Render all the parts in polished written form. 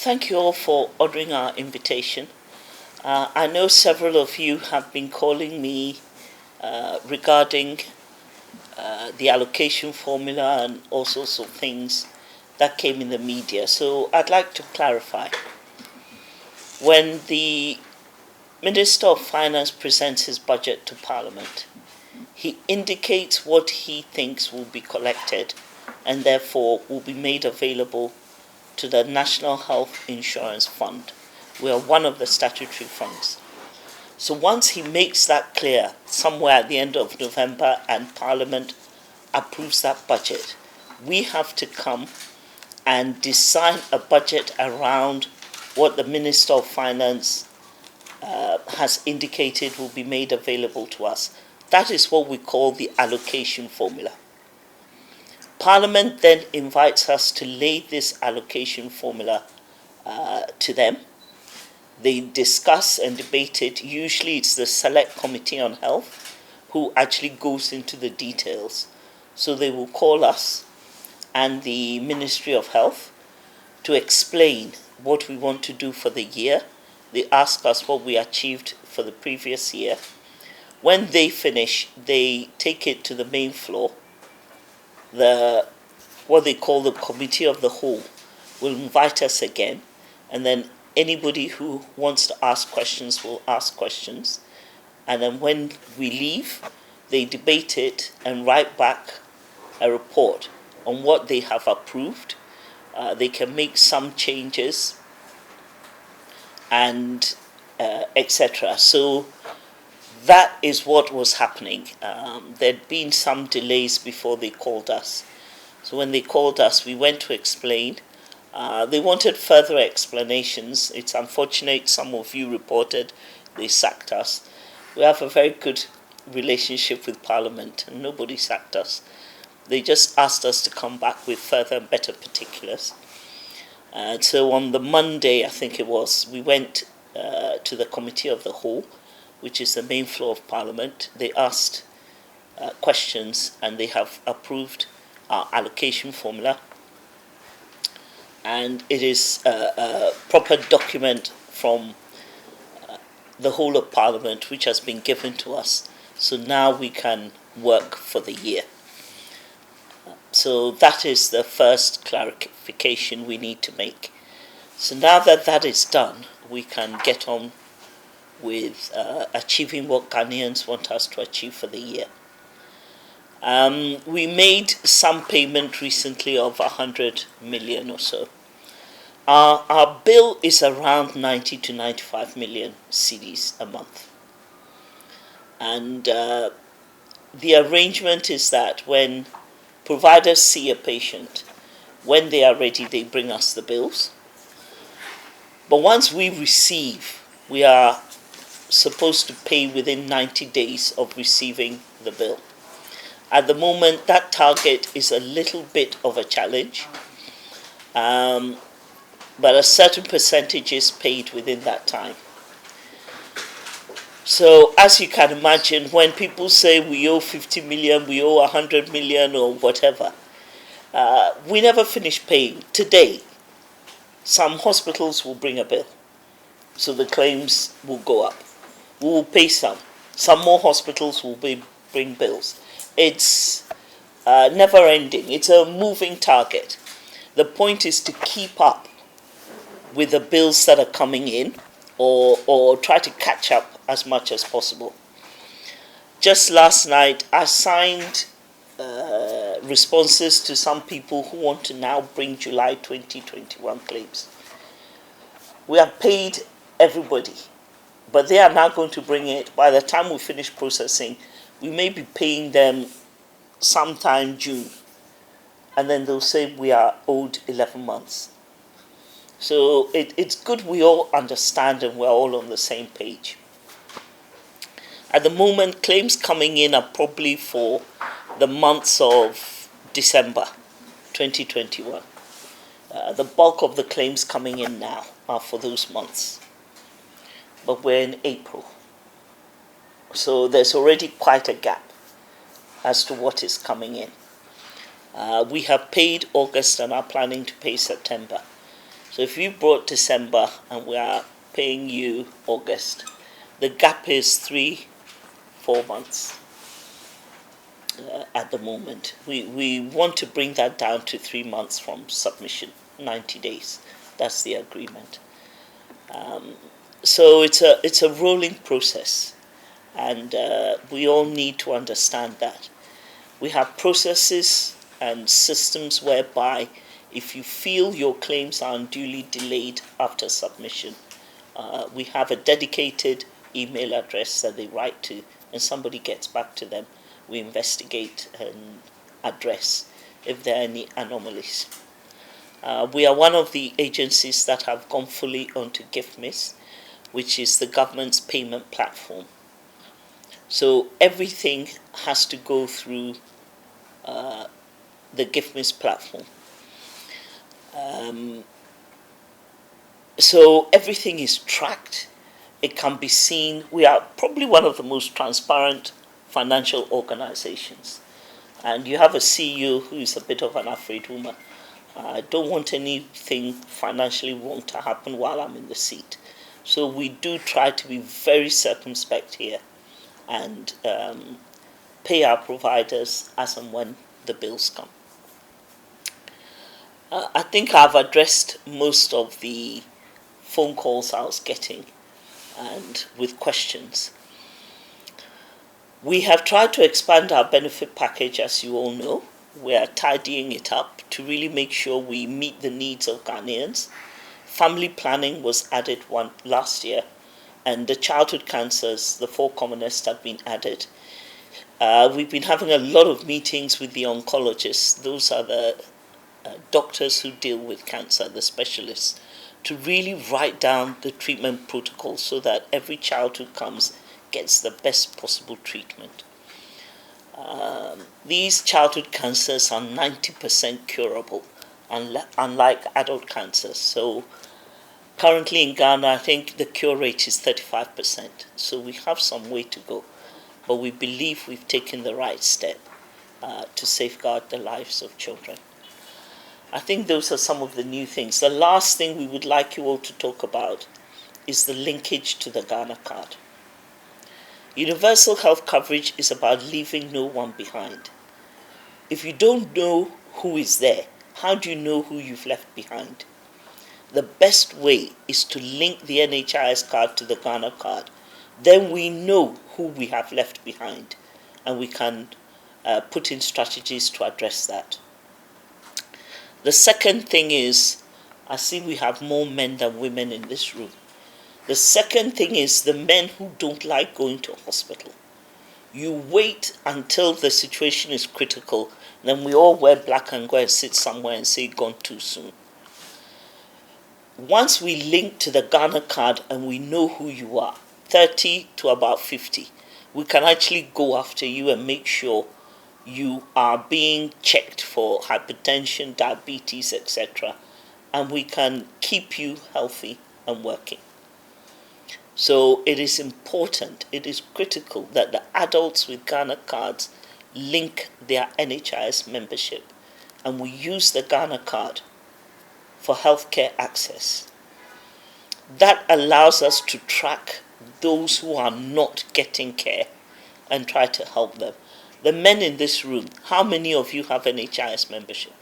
Thank you all for honouring our invitation. I know several of you have been calling me regarding the allocation formula and all sorts of things that came in the media. So I'd like to clarify. When the Minister of Finance presents his budget to Parliament, he indicates what he thinks will be collected and therefore will be made available to the National Health Insurance Fund. We are one of the statutory funds. So once he makes that clear, somewhere at the end of November, and Parliament approves that budget, we have to come and design a budget around what the Minister of Finance has indicated will be made available to us. That is what we call the allocation formula. Parliament then invites us to lay this allocation formula to them. They discuss and debate it. Usually it's the Select Committee on Health who actually goes into the details. So they will call us and the Ministry of Health to explain what we want to do for the year. They ask us what we achieved for the previous year. When they finish, they take it to the main floor. What they call the Committee of the Whole will invite us again, and then anybody who wants to ask questions will ask questions. And then when we leave, they debate it and write back a report on what they have approved. They can make some changes and etc. So that is what was happening. There'd been some delays before they called us. So when they called us, we went to explain. They wanted further explanations. It's unfortunate some of you reported they sacked us. We have a very good relationship with Parliament, and nobody sacked us. They just asked us to come back with further and better particulars. So on the Monday, I think it was, we went to the Committee of the Whole, which is the main floor of Parliament. They asked questions and they have approved our allocation formula. And it is a proper document from the whole of Parliament which has been given to us. So now we can work for the year. So that is the first clarification we need to make. So now that that is done, we can get on with achieving what Ghanaians want us to achieve for the year. We made some payment recently of 100 million or so. Our bill is around 90 to 95 million cedis a month. And the arrangement is that when providers see a patient, when they are ready, they bring us the bills. But once we receive, we are supposed to pay within 90 days of receiving the bill. At the moment, that target is a little bit of a challenge, but a certain percentage is paid within that time. So as you can imagine, when people say we owe 50 million, we owe 100 million or whatever, we never finish paying. Today, some hospitals will bring a bill, so the claims will go up. We will pay some. Some more hospitals will bring bills. It's never ending. It's a moving target. The point is to keep up with the bills that are coming in, or try to catch up as much as possible. Just last night, I signed responses to some people who want to now bring July 2021 claims. We have paid everybody, but they are now going to bring it. By the time we finish processing, we may be paying them sometime June, and then they'll say we are owed 11 months. So it's good we all understand and we're all on the same page. At the moment, claims coming in are probably for the months of December 2021. The bulk of the claims coming in now are for those months. But we're in April. So there's already quite a gap as to what is coming in. We have paid August and are planning to pay September. So if you brought December and we are paying you August, the gap is 3-4 months at the moment. We want to bring that down to 3 months from submission, 90 days. That's the agreement. So it's a rolling process, and we all need to understand that. We have processes and systems whereby if you feel your claims are unduly delayed after submission, we have a dedicated email address that they write to, and somebody gets back to them. We investigate and address if there are any anomalies. We are one of the agencies that have gone fully onto GIFMIS, which is the government's payment platform. So everything has to go through the GIFMIS platform. So everything is tracked. It can be seen. We are probably one of the most transparent financial organizations. And you have a CEO who is a bit of an afraid woman. I don't want anything financially wrong to happen while I'm in the seat. So we do try to be very circumspect here and pay our providers as and when the bills come. I think I've addressed most of the phone calls I was getting and with questions. We have tried to expand our benefit package, as you all know. We are tidying it up to really make sure we meet the needs of Ghanaians. Family planning was added last year, and the childhood cancers, the 4 commonest, have been added. We've been having a lot of meetings with the oncologists. Those are the doctors who deal with cancer, the specialists, to really write down the treatment protocol so that every child who comes gets the best possible treatment. These childhood cancers are 90% curable, unlike adult cancers. So currently in Ghana, I think the cure rate is 35%. So we have some way to go, but we believe we've taken the right step to safeguard the lives of children. I think those are some of the new things. The last thing we would like you all to talk about is the linkage to the Ghana card. Universal health coverage is about leaving no one behind. If you don't know who is there, how do you know who you've left behind? The best way is to link the NHIS card to the Ghana card. Then we know who we have left behind, and we can put in strategies to address that. The second thing is, I see we have more men than women in this room. The second thing is the men who don't like going to hospital. You wait until the situation is critical, then we all wear black and go and sit somewhere and say, gone too soon. Once we link to the Ghana card and we know who you are, 30 to about 50, we can actually go after you and make sure you are being checked for hypertension, diabetes, etc. And we can keep you healthy and working. So it is important, it is critical that the adults with Ghana cards link their NHIS membership, and we use the Ghana card for healthcare access. That allows us to track those who are not getting care and try to help them. The men in this room, how many of you have NHIS membership?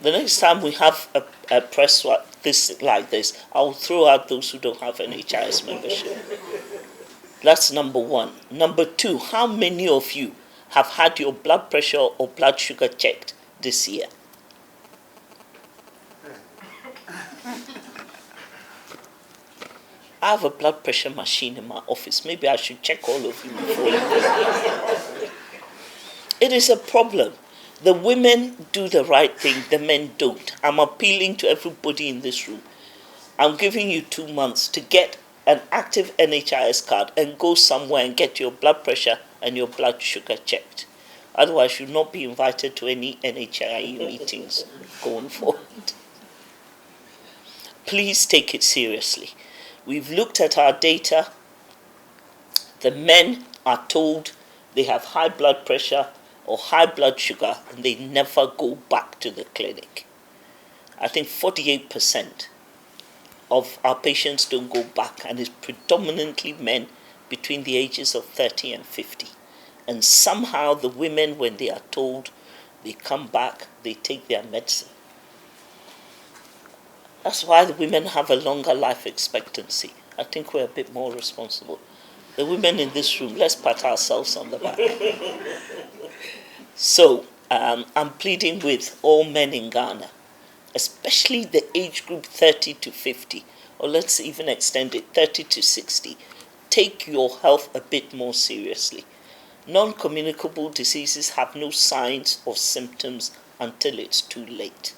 The next time we have a press like this, I'll throw out those who don't have NHIS membership. That's number one. Number two, how many of you have had your blood pressure or blood sugar checked this year? I have a blood pressure machine in my office. Maybe I should check all of you before you go. It is a problem. The women do the right thing, the men don't. I'm appealing to everybody in this room. I'm giving you 2 months to get an active NHIS card and go somewhere and get your blood pressure and your blood sugar checked. Otherwise, you'll not be invited to any NHIA meetings going forward. Please take it seriously. We've looked at our data. The men are told they have high blood pressure or high blood sugar, and they never go back to the clinic. I think 48% of our patients don't go back, and it's predominantly men between the ages of 30 and 50. And somehow the women, when they are told, they come back, they take their medicine. That's why the women have a longer life expectancy. I think we're a bit more responsible. The women in this room, let's pat ourselves on the back. So, I'm pleading with all men in Ghana, especially the age group 30 to 50, or let's even extend it 30 to 60. Take your health a bit more seriously. Non-communicable diseases have no signs or symptoms until it's too late.